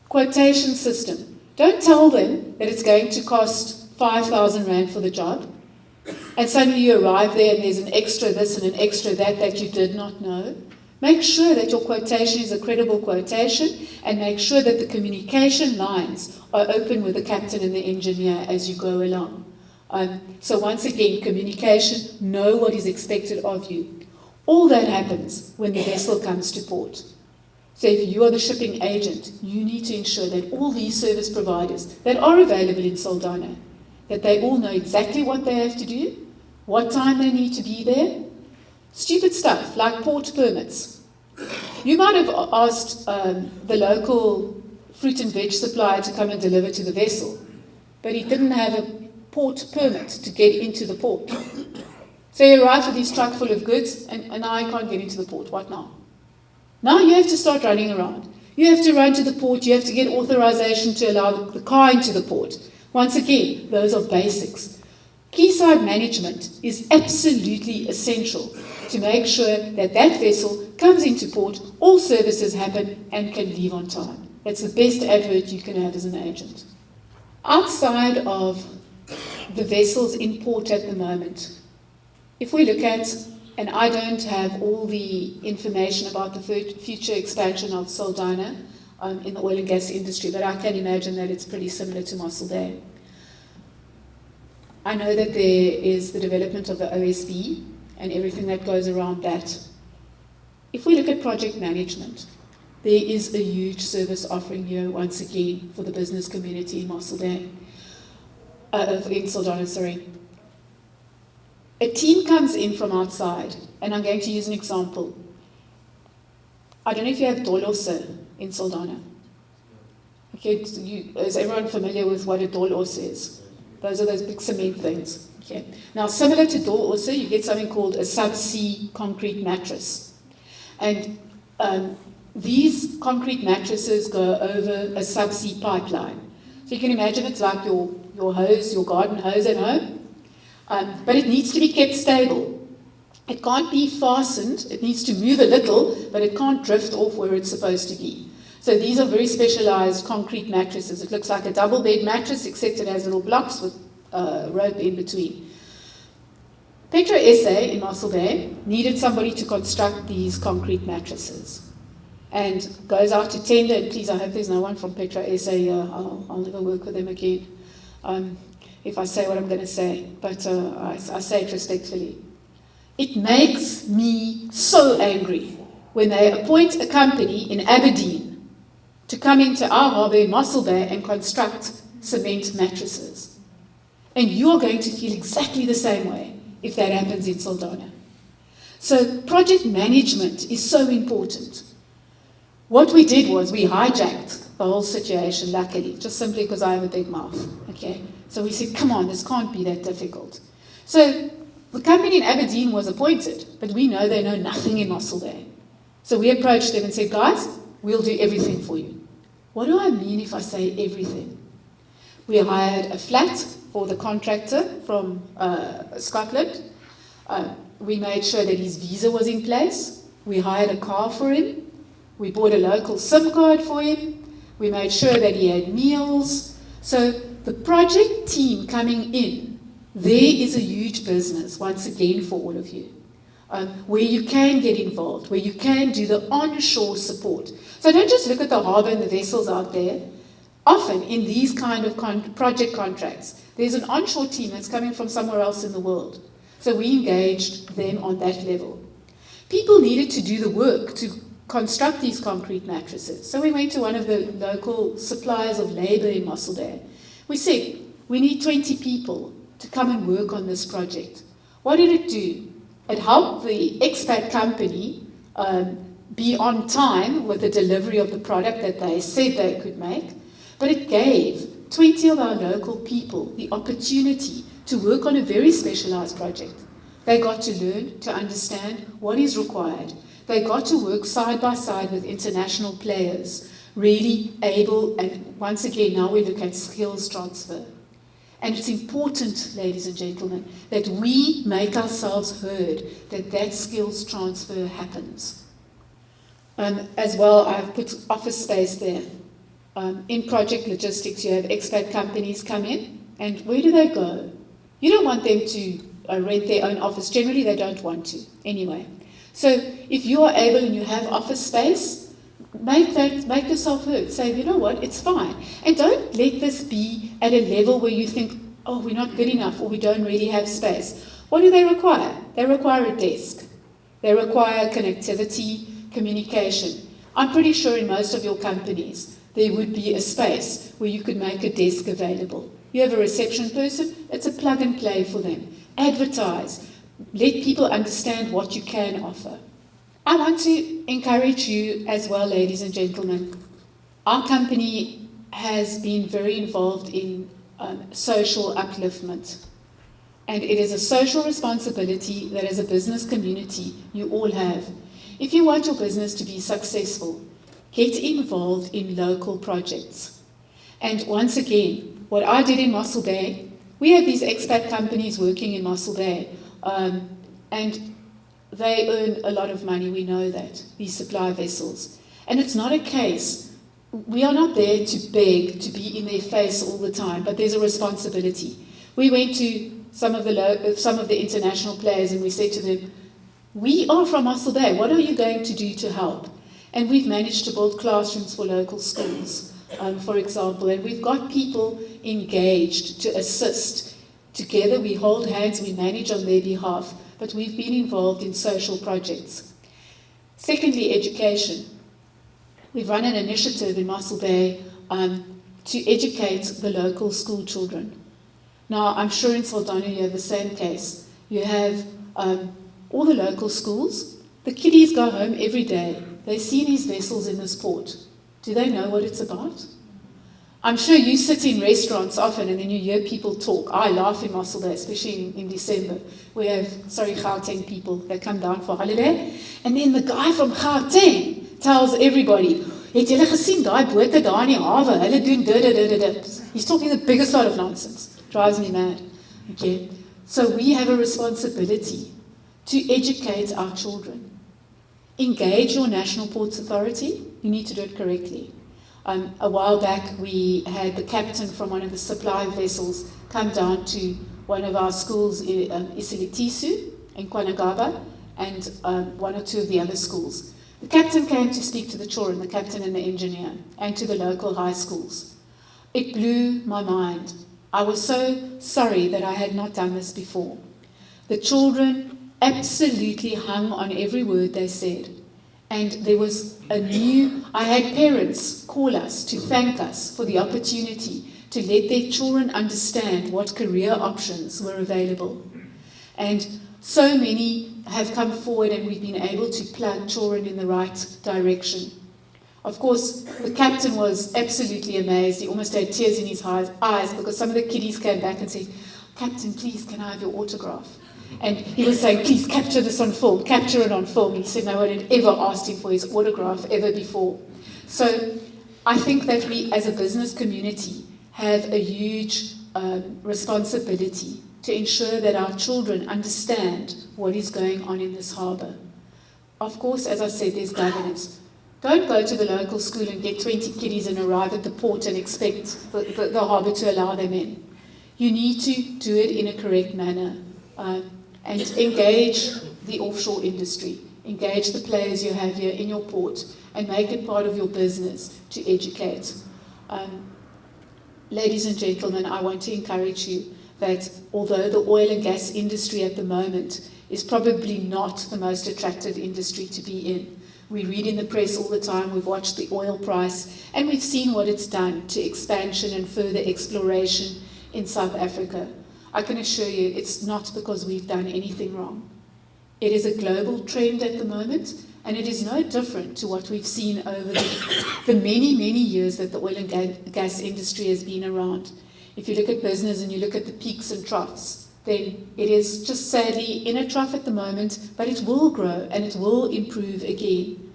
Quotation system. Don't tell them that it's going to cost 5,000 Rand for the job. and suddenly you arrive there and there's an extra this and an extra that you did not know, make sure that your quotation is a credible quotation, and make sure that the communication lines are open with the captain and the engineer as you go along. So once again, communication, know what is expected of you. All that happens when the vessel comes to port. So if you are the shipping agent, you need to ensure that all these service providers that are available in Saldanha, that they all know exactly what they have to do, what time they need to be there. Stupid stuff like port permits. You might have asked the local fruit and veg supplier to come and deliver to the vessel, but he didn't have a port permit to get into the port. So he arrived with his truck full of goods, and now I can't get into the port. What now? Now you have to start running around. You have to run to the port, you have to get authorization to allow the car into the port. Once again, those are basics. Quayside management is absolutely essential to make sure that that vessel comes into port, all services happen, and can leave on time. That's the best advert you can have as an agent. Outside of the vessels in port at the moment, if we look at, and I don't have all the information about the future expansion of Saldanha in the oil and gas industry, but I can imagine that it's pretty similar to Mossel Bay. I know that there is the development of the OSB and everything that goes around that. If we look at project management, there is a huge service offering here once again for the business community in Mossel Bay, in Saldanha, sorry. A team comes in from outside, and I'm going to use an example. I don't know if you have dolose in Saldanha. Okay, is everyone familiar with what a dolose is? Those are those big cement things. Okay. Now, similar to dolose, you get something called a subsea concrete mattress. And these concrete mattresses go over a subsea pipeline. So you can imagine it's like your hose, your garden hose at home. But it needs to be kept stable. It can't be fastened, it needs to move a little, but it can't drift off where it's supposed to be. So these are very specialized concrete mattresses. It looks like a double bed mattress, except it has little blocks with rope in between. Petro SA in Mossel Bay needed somebody to construct these concrete mattresses, and goes out to tender, and please, I hope there's no one from Petro SA here. I'll never work with them again. If I say what I'm going to say, but I say it respectfully. It makes me so angry when they appoint a company in Aberdeen to come into our harbour in Mossel Bay and construct cement mattresses. And you're going to feel exactly the same way if that happens in Saldanha. So project management is so important. What we did was we hijacked the whole situation, luckily, just simply because I have a big mouth. Okay. So we said, come on, this can't be that difficult. So the company in Aberdeen was appointed, but we know they know nothing in Mossel Bay. So we approached them and said, guys, we'll do everything for you. What do I mean if I say everything? We hired a flat for the contractor from Scotland. We made sure that his visa was in place. We hired a car for him. We bought a local SIM card for him. We made sure that he had meals. So the project team coming in, there is a huge business, once again, for all of you, where you can get involved, where you can do the onshore support. So don't just look at the harbour and the vessels out there. Often in these kind of project contracts, there's an onshore team that's coming from somewhere else in the world. So we engaged them on that level. People needed to do the work to construct these concrete mattresses. So we went to one of the local suppliers of labour in Mossel Bay. We said, we need 20 people to come and work on this project. What did it do? It helped the expat company be on time with the delivery of the product that they said they could make, but it gave 20 of our local people the opportunity to work on a very specialized project. They got to learn, to understand what is required. They got to work side by side with international players, really able, and once again, now we look at skills transfer. And it's important, ladies and gentlemen, that we make ourselves heard, that that skills transfer happens. As well, I've put office space there. In project logistics, you have expat companies come in, and where do they go? You don't want them to rent their own office. Generally, they don't want to anyway. So if you are able and you have office space, make yourself heard. Say, you know what, it's fine. And don't let this be at a level where you think, oh, we're not good enough or we don't really have space. What do they require? They require a desk. They require connectivity, communication. I'm pretty sure in most of your companies there would be a space where you could make a desk available. You have a reception person, it's a plug and play for them. Advertise. Let people understand what you can offer. I want to encourage you as well, ladies and gentlemen. Our company has been very involved in social upliftment. And it is a social responsibility that as a business community you all have. If you want your business to be successful, get involved in local projects. And once again, what I did in Mossel Bay, we have these expat companies working in Mossel Bay, and they earn a lot of money, we know that, these supply vessels. And it's not a case, we are not there to beg, to be in their face all the time, but there's a responsibility. We went to some of the international players and we said to them, we are from Mossel Bay, what are you going to do to help? And we've managed to build classrooms for local schools, for example, and we've got people engaged to assist. Together we hold hands, we manage on their behalf, but we've been involved in social projects. Secondly, education. We've run an initiative in Mossel Bay to educate the local school children. Now, I'm sure in Saldanha you have the same case. You have all the local schools. The kiddies go home every day. They see these vessels in this port. Do they know what it's about? I'm sure you sit in restaurants often and then you hear people talk. I laugh in Mossel Bay, especially in December. We have, Gauteng people that come down for holiday. And then the guy from Gauteng tells everybody, het julle gesien daai bote daar in die hawe? Hulle doen dit. He's talking the biggest lot of nonsense. Drives me mad. Okay. So we have a responsibility to educate our children. Engage your National Ports Authority. You need to do it correctly. A while back, we had the captain from one of the supply vessels come down to one of our schools in Isilitisu, in Kwanagaba, and one or two of the other schools. The captain came to speak to the children, the captain and the engineer, and to the local high schools. It blew my mind. I was so sorry that I had not done this before. The children absolutely hung on every word they said. And there was I had parents call us to thank us for the opportunity to let their children understand what career options were available. And so many have come forward and we've been able to plug children in the right direction. Of course, the captain was absolutely amazed. He almost had tears in his eyes because some of the kiddies came back and said, "Captain, please, can I have your autograph?" And he was saying, "Please capture this on film, capture it on film." He said no one had ever asked him for his autograph ever before. So I think that we as a business community have a huge responsibility to ensure that our children understand what is going on in this harbour. Of course, as I said, there's governance. Don't go to the local school and get 20 kiddies and arrive at the port and expect the harbour to allow them in. You need to do it in a correct manner and engage the offshore industry. Engage the players you have here in your port and make it part of your business to educate. Ladies and gentlemen, I want to encourage you that although the oil and gas industry at the moment is probably not the most attractive industry to be in, we read in the press all the time, we've watched the oil price, and we've seen what it's done to expansion and further exploration in South Africa. I can assure you it's not because we've done anything wrong. It is a global trend at the moment, and it is no different to what we've seen over the many, many years that the oil and gas industry has been around. If you look at business and you look at the peaks and troughs, then it is just sadly in a trough at the moment, but it will grow and it will improve again.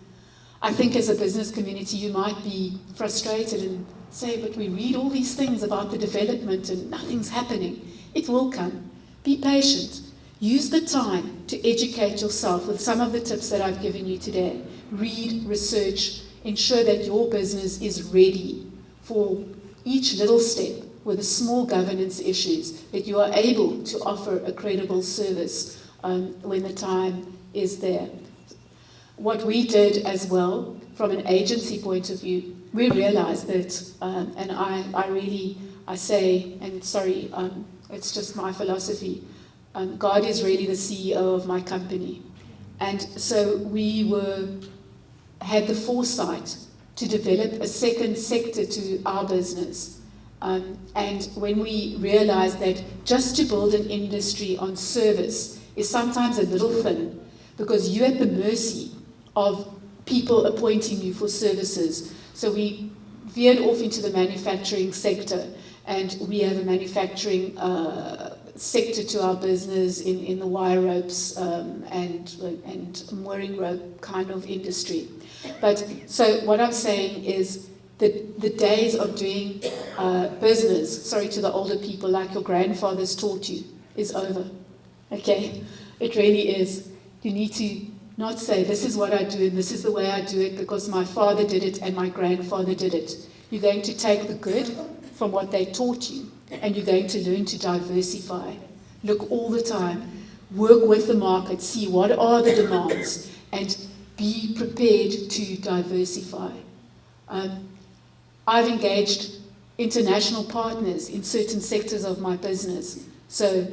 I think as a business community you might be frustrated and say, but we read all these things about the development and nothing's happening. It will come. Be patient. Use the time to educate yourself with some of the tips that I've given you today. Read, research, ensure that your business is ready for each little step with the small governance issues, that you are able to offer a credible service when the time is there. What we did as well, from an agency point of view, we realized that, and I say, and sorry, it's just my philosophy, God is really the CEO of my company. And so we had the foresight to develop a second sector to our business. And when we realized that just to build an industry on service is sometimes a little thin, because you're at the mercy of people appointing you for services. So we veered off into the manufacturing sector, and we have a manufacturing sector to our business in the wire ropes and mooring rope kind of industry. But so what I'm saying is that the days of doing business, sorry to the older people, like your grandfathers taught you, is over. Okay? It really is. You need to not say, this is what I do and this is the way I do it because my father did it and my grandfather did it. You're going to take the good from what they taught you, and you're going to learn to diversify. Look all the time. Work with the market. See what are the demands, and be prepared to diversify. I've engaged international partners in certain sectors of my business. So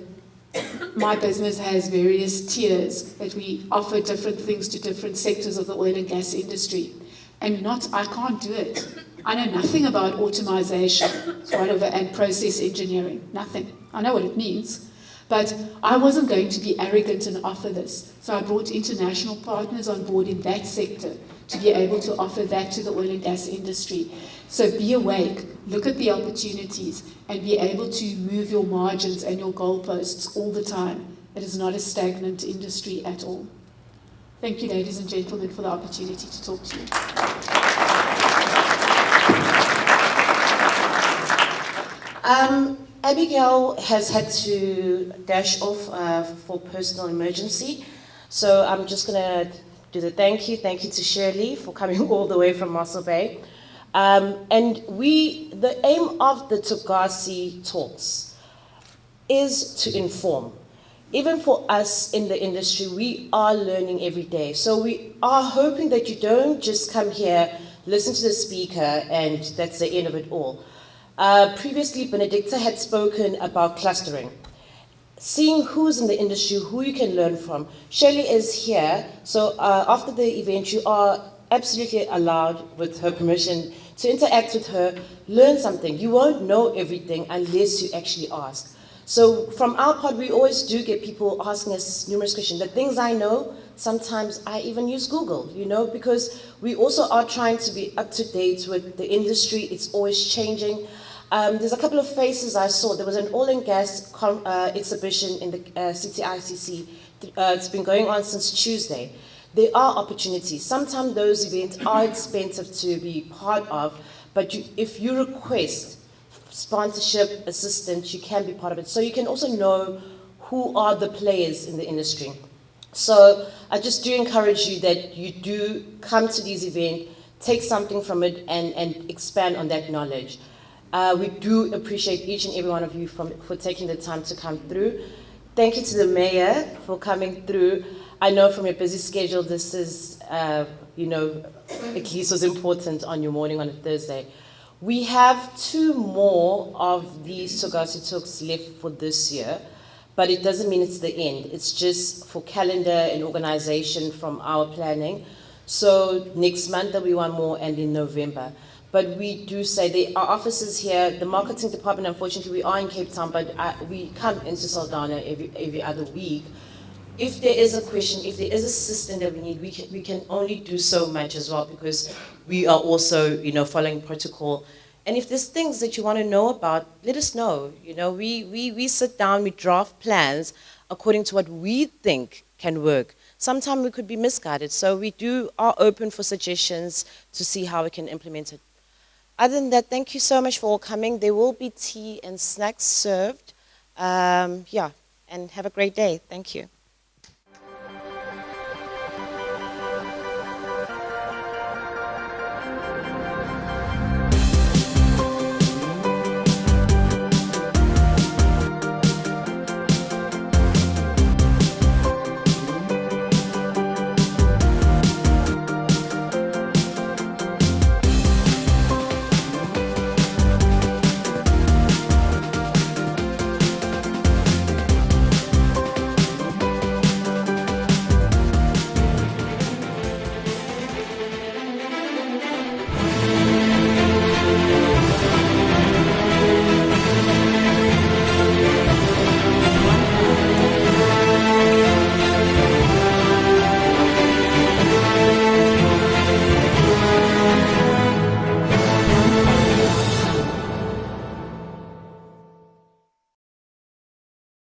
my business has various tiers that we offer different things to different sectors of the oil and gas industry. And I can't do it. I know nothing about automation, whatever, and process engineering. Nothing. I know what it means. But I wasn't going to be arrogant and offer this. So I brought international partners on board in that sector to be able to offer that to the oil and gas industry. So be awake, look at the opportunities, and be able to move your margins and your goalposts all the time. It is not a stagnant industry at all. Thank you, ladies and gentlemen, for the opportunity to talk to you. Abigail has had to dash off for personal emergency, so I'm just going to do the thank you. Thank you to Shirley for coming all the way from Mossel Bay. And the aim of the Togasi talks is to inform. Even for us in the industry, we are learning every day. So we are hoping that you don't just come here, listen to the speaker, and that's the end of it all. Previously, Benedicta had spoken about clustering. Seeing who's in the industry, who you can learn from. Shirley is here, so after the event, you are absolutely allowed, with her permission, to interact with her, learn something. You won't know everything unless you actually ask. So from our part, we always do get people asking us numerous questions. The things I know, sometimes I even use Google, because we also are trying to be up to date with the industry. It's always changing. There's a couple of faces I saw. There was an oil and gas exhibition in the CTICC. It's been going on since Tuesday. There are opportunities. Sometimes those events are expensive to be part of, but if you request sponsorship, assistance, you can be part of it. So you can also know who are the players in the industry. So I just do encourage you that you do come to these events, take something from it, and expand on that knowledge. We do appreciate each and every one of you for taking the time to come through. Thank you to the mayor for coming through. I know from your busy schedule, this is, at least was important on your morning on a Thursday. We have 2 more of these Togasi talks left for this year, but it doesn't mean it's the end. It's just for calendar and organization from our planning. So next month there'll be 1 more, and in November. But we do say there are offices here. The marketing department, unfortunately, we are in Cape Town, but we come into Saldanha every other week. If there is a question, if there is a system that we need, we can only do so much as well, because we are also, following protocol. And if there's things that you want to know about, let us know. We sit down, we draft plans according to what we think can work. Sometimes we could be misguided, so we are open for suggestions to see how we can implement it. Other than that, thank you so much for all coming. There will be tea and snacks served. And have a great day. Thank you.